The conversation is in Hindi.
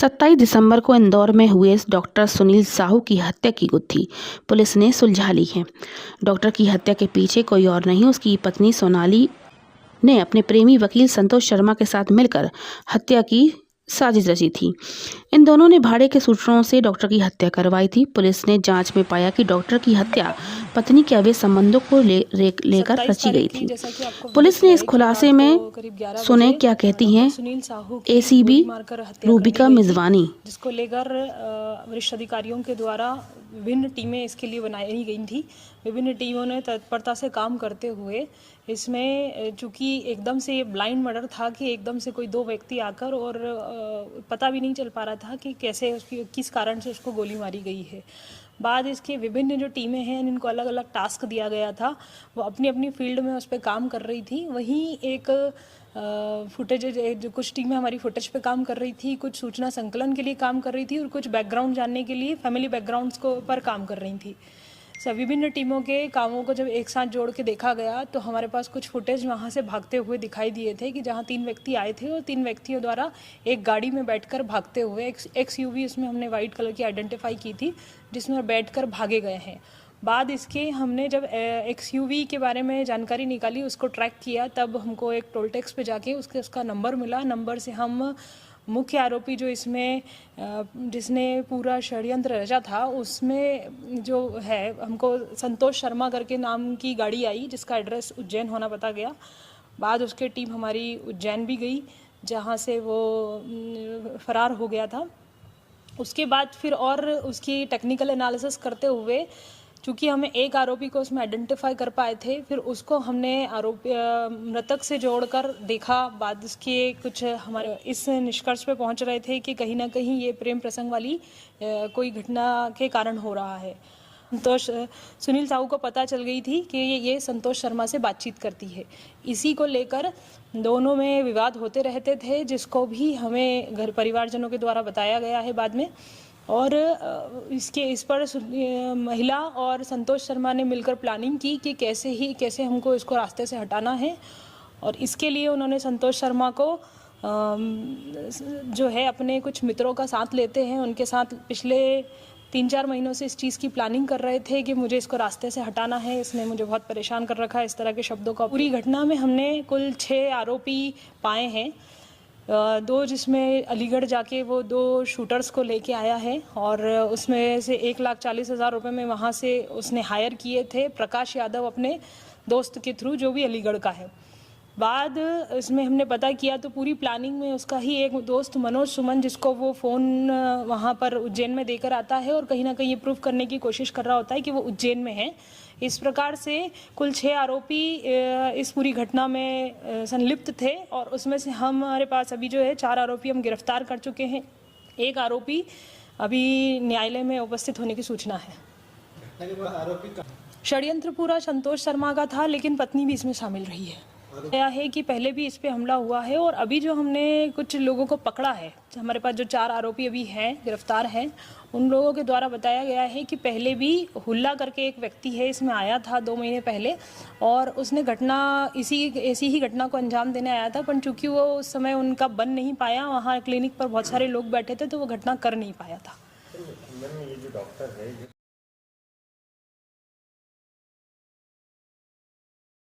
27 दिसंबर को इंदौर में हुए डॉक्टर सुनील साहू की हत्या की गुत्थी पुलिस ने सुलझा ली है। डॉक्टर की हत्या के पीछे कोई और नहीं, उसकी पत्नी सोनाली ने अपने प्रेमी वकील संतोष शर्मा के साथ मिलकर हत्या की साजिश रची थी। इन दोनों ने भाड़े के सूत्रों से डॉक्टर की हत्या करवाई थी। पुलिस ने जांच में पाया कि डॉक्टर की हत्या पत्नी के अवैध संबंधों को लेकर रची गई थी। पुलिस ने इस खुलासे में सुने क्या कहती हैं सुनील साहू की एसीबी गोली मारकर हत्या रूबिका करनी गई थी, मिजवानी। जिसको लेकर वरिष्ठ अधिकारियों के द्वारा विभिन्न टीमें इसके लिए बनाई गई थी। विभिन्न टीमों ने तत्परता से काम करते हुए इसमें, चूंकि एकदम से ये ब्लाइंड मर्डर था कि एकदम से कोई दो व्यक्ति आकर और पता भी नहीं चल पा रहा था कि कैसे उसकी किस कारण से उसको गोली मारी गई है। बाद इसके विभिन्न जो टीमें हैं इनको अलग अलग टास्क दिया गया था, वो अपनी अपनी फील्ड में उस पर काम कर रही थी। वहीं एक फुटेज जो कुछ टीमें हमारी फुटेज पे काम कर रही थी, कुछ सूचना संकलन के लिए काम कर रही थी और कुछ बैकग्राउंड जानने के लिए फैमिली बैकग्राउंड्स को पर काम कर रही थी। सब विभिन्न टीमों के कामों को जब एक साथ जोड़ के देखा गया तो हमारे पास कुछ फुटेज वहाँ से भागते हुए दिखाई दिए थे कि जहाँ 3 व्यक्ति आए थे और 3 व्यक्तियों द्वारा एक गाड़ी में बैठकर भागते हुए एक XUV उसमें हमने वाइट कलर की आइडेंटिफाई की थी, जिसमें बैठकर भागे गए हैं। बाद इसके हमने जब XUV के बारे में जानकारी निकाली, उसको ट्रैक किया, तब हमको एक टोल टैक्स पे जाके उसका नंबर मिला। नंबर से हम मुख्य आरोपी जो इसमें जिसने पूरा षड्यंत्र रचा था, उसमें जो है हमको संतोष शर्मा करके नाम की गाड़ी आई, जिसका एड्रेस उज्जैन होना पता गया। बाद उसके टीम हमारी उज्जैन भी गई, जहाँ से वो फरार हो गया था। उसके बाद फिर और उसकी टेक्निकल एनालिसिस करते हुए, चूँकि हमें एक आरोपी को उसमें आइडेंटिफाई कर पाए थे, फिर उसको हमने आरोपी मृतक से जोड़कर देखा। बाद इसके कुछ हमारे इस निष्कर्ष पे पहुंच रहे थे कि कहीं ना कहीं ये प्रेम प्रसंग वाली कोई घटना के कारण हो रहा है। संतोष सुनील साहू को पता चल गई थी कि ये संतोष शर्मा से बातचीत करती है। इसी को लेकर दोनों में विवाद होते रहते थे, जिसको भी हमें घर परिवारजनों के द्वारा बताया गया है बाद में। और इस पर महिला और संतोष शर्मा ने मिलकर प्लानिंग की कि कैसे हमको इसको रास्ते से हटाना है। और इसके लिए उन्होंने संतोष शर्मा को जो है अपने कुछ मित्रों का साथ लेते हैं, उनके साथ पिछले 3-4 महीनों से इस चीज़ की प्लानिंग कर रहे थे कि मुझे इसको रास्ते से हटाना है, इसने मुझे बहुत परेशान कर रखा है, इस तरह के शब्दों का। पूरी घटना में हमने कुल 6 आरोपी पाए हैं। 2 जिसमें अलीगढ़ जाके वो 2 शूटर्स को लेके आया है और उसमें से 1,40,000 रुपये में वहाँ से उसने हायर किए थे प्रकाश यादव अपने दोस्त के थ्रू, जो भी अलीगढ़ का है। बाद इसमें हमने पता किया तो पूरी प्लानिंग में उसका ही एक दोस्त मनोज सुमन, जिसको वो फ़ोन वहाँ पर उज्जैन में देकर आता है और कहीं ना कहीं ये प्रूव करने की कोशिश कर रहा होता है कि वो उज्जैन में है। इस प्रकार से कुल 6 आरोपी इस पूरी घटना में संलिप्त थे और उसमें से हमारे पास अभी जो है 4 आरोपी हम गिरफ्तार कर चुके हैं। एक आरोपी अभी न्यायालय में उपस्थित होने की सूचना है। षड्यंत्र पूरा संतोष शर्मा का था, लेकिन पत्नी भी इसमें शामिल रही है। गया है कि पहले भी इस पे हमला हुआ है और अभी जो हमने कुछ लोगों को पकड़ा है, हमारे पास जो 4 आरोपी अभी हैं गिरफ्तार हैं, उन लोगों के द्वारा बताया गया है कि पहले भी हुल्ला करके एक व्यक्ति है, इसमें आया था 2 महीने पहले और उसने ऐसी ही घटना को अंजाम देने आया था, पर चूंकि वो उस समय उनका बन नहीं पाया, वहाँ क्लिनिक पर बहुत सारे लोग बैठे थे तो वो घटना कर नहीं पाया था। ये जो डॉक्टर है